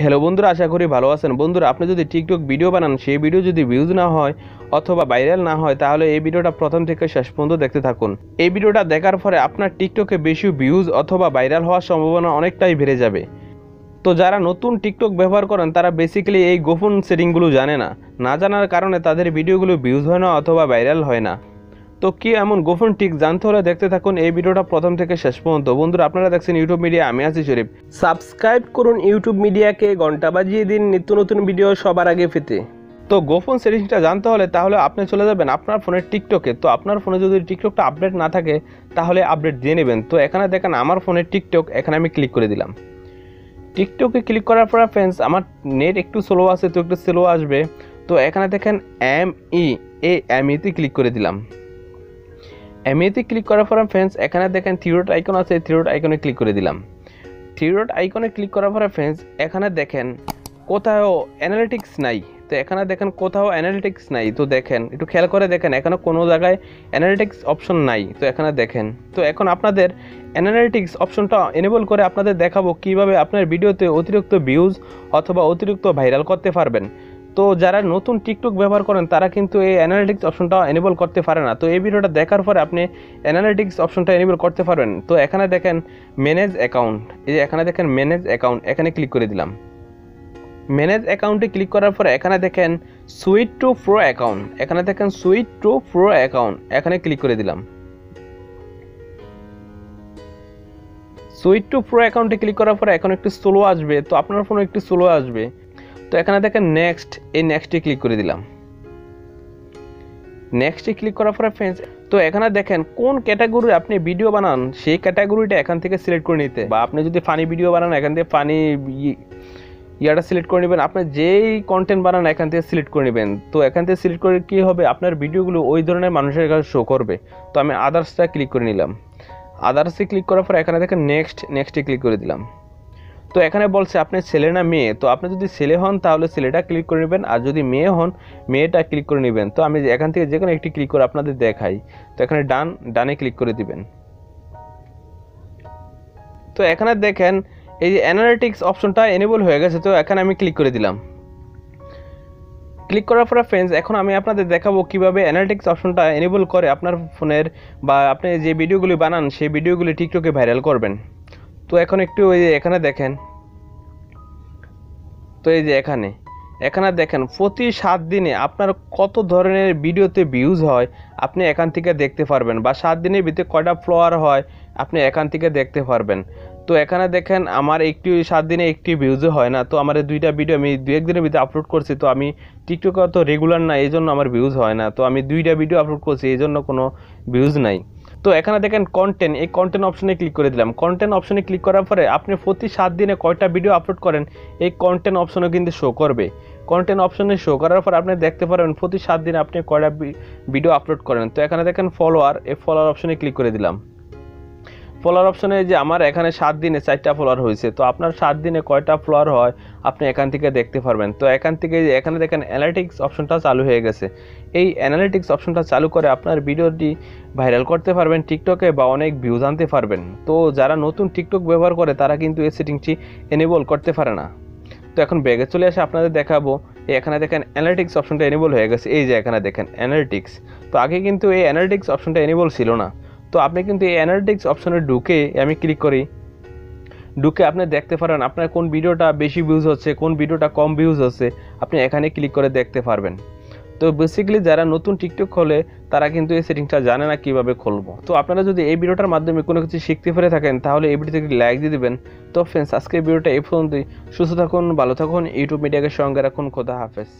Hello বন্ধুরা, আশা করি ভালো আছেন। বন্ধুরা, আপনি যদি টিকটক ভিডিও বানান, সেই ভিডিও যদি ভিউজ না হয় অথবা ভাইরাল না হয়, তাহলে এই ভিডিওটা প্রথম থেকে শেষ পর্যন্ত দেখতে থাকুন। এই ভিডিওটা দেখার পরে আপনার টিকটকে বেশি ভিউজ অথবা ভাইরাল হওয়ার সম্ভাবনা অনেকটাই বেড়ে যাবে। তো যারা নতুন টিকটক ব্যবহার করেন তারা বেসিক্যালি এই গোপন সেটিংগুলো জানে না জানার কারণে তাদের ভিডিওগুলো ভিউজ হয় না অথবা ভাইরাল হয় না। তো কি এমন গোপন টিক জানতে হলে দেখতে থাকুন এই ভিডিওটা প্রথম থেকে শেষ পর্যন্ত। বন্ধুরা, আপনারা দেখছেন ইউটিউব মিডিয়া, আমি আছি শরীফ। সাবস্ক্রাইব করুন ইউটিউব মিডিয়াকে, ঘন্টা বাজিয়ে দিন নিত্য নতুন ভিডিও সবার আগে পেতে। তো গোপন সেটিংসটা জানতে হলে তাহলে আপনি চলে যাবেন আপনার ফোনের টিকটকে। তো আপনার ফোনে যদি টিকটকটা আপডেট না থাকে তাহলে আপডেট দিয়ে নেবেন। তো এখানে দেখেন আমার ফোনের টিকটক, এখানে আমি ক্লিক করে দিলাম। টিকটকে ক্লিক করার পর ফ্রেন্ডস আমার নেট একটু স্লো আছে, তো একটু স্লো আসবে। তো এখানে দেখেন এমইতে ক্লিক করে দিলাম। এমইতে ক্লিক করার পর ফ্রেন্ডস এখানে দেখেন থ্রি ডট আইকন আছে, থ্রি ডট আইকনে ক্লিক করে দিলাম। থ্রি ডট আইকনে ক্লিক করার পর ফ্রেন্ডস এখানে দেখেন কোথাও অ্যানালিটিক্স নাই। তো এখানে দেখেন কোথাও অ্যানালিটিক্স নাই। তো দেখেন একটু খেয়াল করে দেখেন, এখানে কোনো জায়গায় অ্যানালিটিক্স অপশন নাই। তো এখানে দেখেন, তো এখন আপনাদের অ্যানালিটিক্স অপশনটা এনেবল করে আপনাদের দেখাবো কিভাবে আপনার ভিডিওতে অতিরিক্ত ভিউজ অথবা অতিরিক্ত ভাইরাল করতে পারবেন। তো যারা নতুন টিকটক ব্যবহার করেন তারা কিন্তু এই অ্যানালিটিক্স অপশনটা এনেবল করতে পারে না। তো এই ভিডিওটা দেখার পরে আপনি অ্যানালিটিক্স অপশনটা এনেবল করতে পারবেন। তো এখানে দেখেন ম্যানেজ অ্যাকাউন্ট, এই যে এখানে দেখেন ম্যানেজ অ্যাকাউন্ট, এখানে ক্লিক করে দিলাম। ম্যানেজ অ্যাকাউন্টে ক্লিক করার পরে এখানে দেখেন সুইচ টু প্রো অ্যাকাউন্ট, এখানে দেখেন সুইচ টু প্রো অ্যাকাউন্ট, এখানে ক্লিক করে দিলাম। সুইচ টু প্রো অ্যাকাউন্টে ক্লিক করার পরে এখন একটু স্লো আসবে, তো আপনার ফোনে একটু স্লো আসবে। তো এখানে দেখেন নেক্সট, এই নেক্সটে ক্লিক করে দিলাম। নেক্সটে ক্লিক করার পরে ফ্রেন্ডস তো এখানে দেখেন কোন ক্যাটাগরি আপনি ভিডিও বানান সেই ক্যাটাগরিটা এখান থেকে সিলেক্ট করে নিতে, বা আপনি যদি ফানি ভিডিও বানান এখান থেকে ফানি ইয়াটা সিলেক্ট করে নেবেন। আপনি যেই কন্টেন্ট বানান এখান থেকে সিলেক্ট করে নেবেন। তো এখান থেকে সিলেক্ট করে কী হবে, আপনার ভিডিওগুলো ওই ধরনের মানুষের কাছে শো করবে। তো আমি আদার্সটা ক্লিক করে নিলাম। আদার্সে ক্লিক করার পর এখানে দেখেন নেক্সটে ক্লিক করে দিলাম। তো এখানে বলছে আপনি ছেলে না মেয়ে। তো আপনি যদি ছেলে হন তাহলে ছেলেটা ক্লিক করে নেবেন, আর যদি মেয়ে হন মেয়েটা ক্লিক করে নেবেন। তো আমি এখান থেকে যে কোনো একটি ক্লিক করে আপনাদের দেখাই। তো এখানে ডানে ক্লিক করে দিবেন। তো এখানে দেখেন এই যে অ্যানালিটিক্স অপশনটা এনেবল হয়ে গেছে। তো এখানে আমি ক্লিক করে দিলাম। ক্লিক করার পরে ফ্রেন্ডস এখন আমি আপনাদের দেখাবো কিভাবে অ্যানালিটিক্স অপশনটা এনেবল করে আপনার ফোনের বা আপনি যে ভিডিওগুলি বানান সেই ভিডিওগুলি টিকটকে ভাইরাল করবেন। তো এখন একটু ওই যে এখানে দেখেন, তো এই যে এখানে দেখেন প্রতি 7 দিনে আপনার কত ধরনের ভিডিওতে ভিউজ হয় আপনি এখান থেকে দেখতে পারবেন, বা 7 দিনের ভিতরে কয়টা ফলোয়ার হয় আপনি এখান থেকে দেখতে পারবেন। তো এখানে দেখেন আমার 7 দিনে একটি ভিউজও হয় না। তো আমার 2টা ভিডিও আমি 2-1 দিনের ভিতরে আপলোড করছি। তো আমি টিকটকে অত রেগুলার না, এই জন্য আমার ভিউজ হয় না। তো আমি 2টা ভিডিও আপলোড করছি, এই জন্য কোনো ভিউজ নাই। তো এখানে দেখেন কন্টেন্ট, এই কন্টেন্ট অপশনে ক্লিক করে দিলাম। কন্টেন্ট অপশনে ক্লিক করার পরে আপনি প্রতি 7 দিনে কয়টা ভিডিও আপলোড করেন এই কন্টেন্ট অপশনে কিন্তু শো করবে। কন্টেন্ট অপশনে শো করার পর আপনি দেখতে পারবেন প্রতি 7 দিনে আপনি কয়টা ভিডিও আপলোড করেন। তো এখানে দেখেন ফলোয়ার, এই ফলোয়ার অপশনে ক্লিক করে দিলাম। ফলোয়ার অপশনে যে আমার এখানে 7 দিনে 4টা ফলোয়ার হয়েছে। তো আপনার 7 দিনে কয়টা ফলোয়ার হয় আপনি এখান থেকে দেখতে পারবেন। তো এখান থেকে এখানে দেখেন অ্যানালিটিক্স অপশনটা চালু হয়ে গেছে। এই অ্যানালিটিক্স অপশনটা চালু করে আপনার ভিডিওটি ভাইরাল করতে পারবেন টিকটকে, বা অনেক ভিউজ আনতে পারবেন। তো যারা নতুন টিকটক ব্যবহার করে তারা কিন্তু এই সেটিংটি এনেবল করতে পারে না। তো এখন ব্যাগে চলে আসে আপনাদের দেখাবো। এখানে দেখেন অ্যানালিটিক্স অপশনটা এনেবল হয়ে গেছে, এই যে এখানে দেখেন অ্যানালিটিক্স। তো আগে কিন্তু এই অ্যানালিটিক্স অপশনটা এনেবল ছিল না। তো আপনি কিন্তু এই অ্যানালিটিক্স অপশনে ঢুকে আমি ক্লিক করি, ঢুকে আপনি দেখতে পারেন আপনার কোন ভিডিওটা বেশি ভিউজ হচ্ছে, কোন ভিডিওটা কম ভিউজ হচ্ছে, আপনি এখানে ক্লিক করে দেখতে পারবেন। তো বেসিক্যালি যারা নতুন টিকটক খোলে তারা কিন্তু এই সেটিংসটা জানে না কীভাবে খুলবো। তো আপনারা যদি এই ভিডিওটার মাধ্যমে কোনো কিছু শিখতে পেরে থাকেন তাহলে এই ভিডিওতে লাইক দিয়ে দেবেন। তো ফ্রেন্ডস আজকের ভিডিওটা এই পর্যন্তই। সুস্থ থাকুন, ভালো থাকুন, ইউটিউব মিডিয়াকে সঙ্গে রাখুন। খোদা হাফেজ।